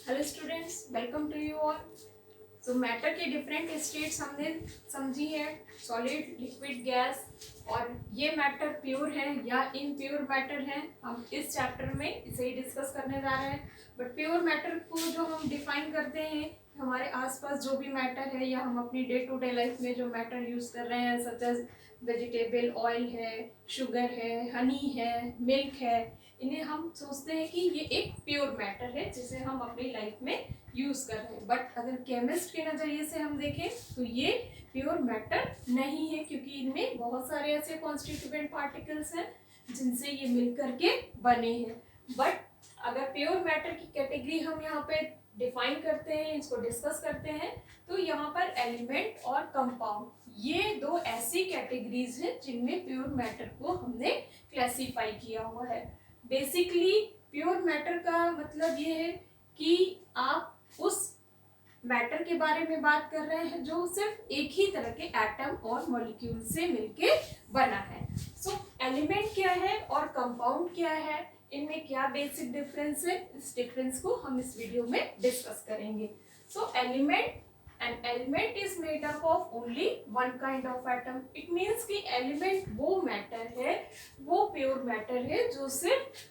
Hello students, welcome to you all. So matter के different states हमने समझी है, सॉलिड, लिक्विड, गैस। और ये मैटर प्योर है या इम्प्योर मैटर है, हम इस चैप्टर में इसे ही डिस्कस करने जा रहे हैं। बट प्योर मैटर को जो हम डिफाइन करते हैं, हमारे आसपास जो भी मैटर है या हम अपनी डे टू डे लाइफ में जो मैटर यूज़ कर रहे हैं, सच एज वेजिटेबल ऑयल है, शुगर है, हनी है, मिल्क है, इन्हें हम सोचते हैं कि ये एक प्योर मैटर है जिसे हम अपनी लाइफ में यूज़ कर रहे हैं। बट अगर केमिस्ट के नज़रिए से हम देखें तो ये प्योर मैटर नहीं है, क्योंकि इनमें बहुत सारे ऐसे कॉन्स्टिट्यूएंट पार्टिकल्स हैं जिनसे ये मिल करके बने हैं। बट अगर प्योर मैटर की कैटेगरी हम यहाँ पे डिफाइन करते हैं, इसको डिस्कस करते हैं, तो यहाँ पर एलिमेंट और कंपाउंड, ये दो ऐसी कैटेगरीज हैं जिनमें प्योर मैटर को हमने क्लासीफाई किया हुआ है। बेसिकली प्योर मैटर का मतलब ये है कि आप उस मैटर के बारे में बात कर रहे हैं जो सिर्फ एक ही तरह के एटम और मॉलिक्यूल से मिलके बना है। सो एलिमेंट क्या है और कंपाउंड क्या है, इनमें क्या बेसिक डिफरेंस है, इस डिफरेंस को हम इस वीडियो में डिस्कस करेंगे। सो element, an element is made up of only one kind of atom. It means कि एलिमेंट वो मैटर है, वो प्योर मैटर है जो सिर्फ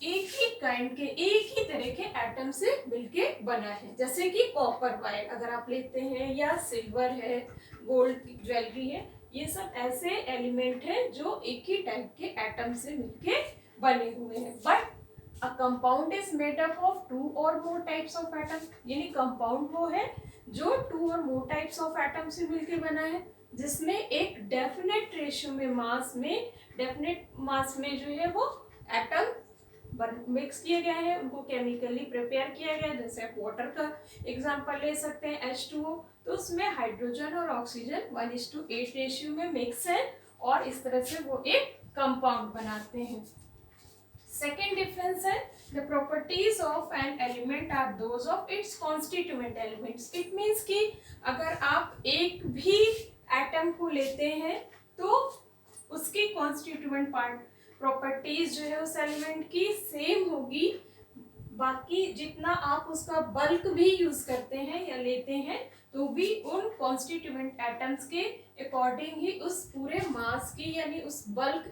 एक ही काइंड के, एक ही तरह के एटम से मिलके बना है। जैसे कि कॉपर वायर अगर आप लेते हैं, या सिल्वर है, गोल्ड की ज्वेलरी है, ये सब ऐसे एलिमेंट हैं जो एक ही टाइप के एटम से मिलके बने हुए हैं। But a compound is made up of two or more types of atom, यानी कंपाउंड वो है जो to or more types of atom से मिलके बना है, जिसमें एक डेफिनेट रेशियो में मास में, डेफिनेट मास में जो है वो एटम मिक्स किए गए हैं, उनको केमिकली प्रिपेयर किया गया। जैसे आप वाटर का एग्जांपल ले सकते हैं, H2O, तो उसमें हाइड्रोजन और ऑक्सीजन 1:8 रेशियो में मिक्स है और इस तरह से वो एक कंपाउंड बनाते हैं। सेकेंड डिफरेंस है, the properties of an element are those of its constituent elements. It means कि अगर आप एक भी एटम को लेते हैं तो उसकी कॉन्स्टिट्यूएंट पार्ट प्रॉपर्टीज जो है उस एलिमेंट की सेम होगी। बाकी जितना आप उसका बल्क भी यूज करते हैं या लेते हैं तो भी उन कॉन्स्टिट्यूएंट एटम्स के अकॉर्डिंग ही उस पूरे मास की, यानी उस बल्क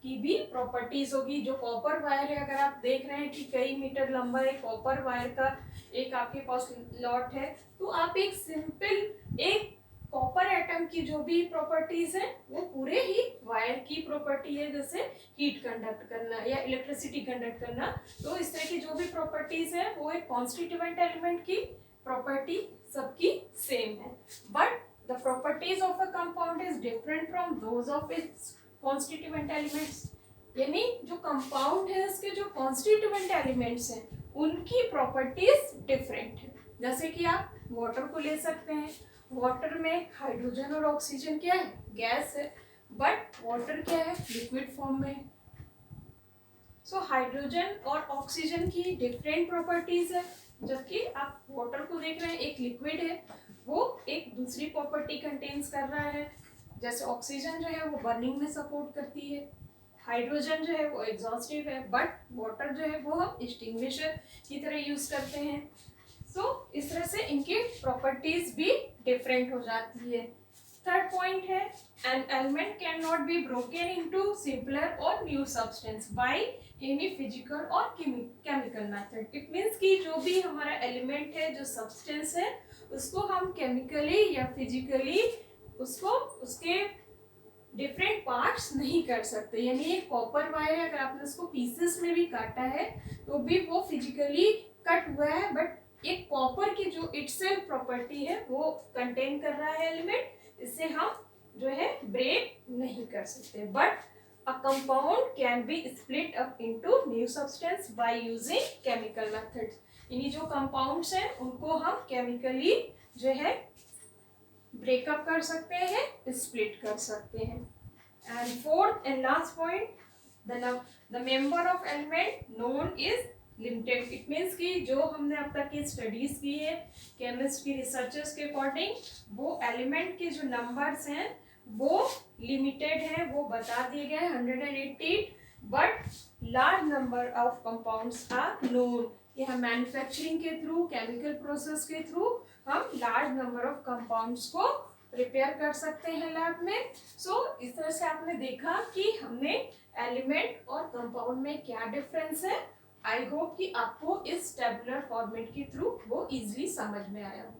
की भी प्रॉपर्टीज होगी। जो कॉपर वायर है, अगर आप देख रहे हैं कि कई मीटर लंबा एक कॉपर वायर का एक आपके पास लॉट है, तो आप एक सिंपल एक कॉपर एटम की जो भी प्रॉपर्टीज है वो पूरे ही वायर की प्रॉपर्टी है, जैसे हीट कंडक्ट करना या इलेक्ट्रिसिटी कंडक्ट करना। तो इस तरह की जो भी प्रॉपर्टीज है वो एक कॉन्स्टिट्यूएंट एलिमेंट की प्रॉपर्टी सबकी सेम है। But the properties of a compound is different from those of its constituent elements, यानी जो कंपाउंड है उसके जो कॉन्स्टिट्यूएंट एलिमेंट्स हैं उनकी प्रॉपर्टीज डिफरेंट है। जैसे कि आप वाटर को ले सकते हैं, वाटर में हाइड्रोजन और ऑक्सीजन क्या है, गैस है, बट वाटर क्या है, लिक्विड फॉर्म में। सो हाइड्रोजन और ऑक्सीजन की डिफरेंट प्रॉपर्टीज है, जबकि आप वाटर को देख रहे हैं एक लिक्विड है, वो एक दूसरी प्रॉपर्टी कंटेन्स कर रहा है। जैसे ऑक्सीजन जो है वो बर्निंग में सपोर्ट करती है, हाइड्रोजन जो है वो एग्जॉस्टिव है, बट वाटर जो है वो हम एक्सटिंग्विशर की तरह यूज करते हैं। सो इस तरह से इनकी प्रॉपर्टीज भी डिफरेंट हो जाती है। थर्ड पॉइंट है, an element can not be broken into simpler or new substance by any physical or chemical method. It means कि जो भी हमारा एलिमेंट है, जो सब्सटेंस है, उसको हम केमिकली या फिजिकली उसको उसके डिफरेंट पार्ट्स नहीं कर सकते। यानी एक कॉपर वायर है, अगर आपने उसको पीसेस में भी काटा है तो भी वो फिजिकली कट हुआ है, बट एक कॉपर की जो इटसेल्फ प्रॉपर्टी है वो कंटेन कर रहा है एलिमेंट, इससे हम जो है ब्रेक नहीं कर सकते। But a compound can be split up into new substance by using chemical methods. यानी जो कंपाउंड्स हैं उनको हम केमिकली जो है ब्रेकअप कर सकते हैं, स्प्लिट कर सकते हैं। And fourth and last point, the member of element known is limited. It means कि जो हमने अब तक की स्टडीज की है केमिस्ट की रिसर्चर्स के अकॉर्डिंग, वो एलिमेंट के जो नंबर्स हैं वो लिमिटेड हैं, वो बता दिए गए 180, but large number of compounds are known. यह मैन्युफैक्चरिंग के थ्रू, केमिकल प्रोसेस के थ्रू हम लार्ज नंबर ऑफ कंपाउंड्स को प्रिपेयर कर सकते हैं लैब में। इस तरह से आपने देखा कि हमने एलिमेंट और कंपाउंड में क्या डिफरेंस है। आई होप कि आपको इस टेबुलर फॉर्मेट के थ्रू वो इजीली समझ में आया हो।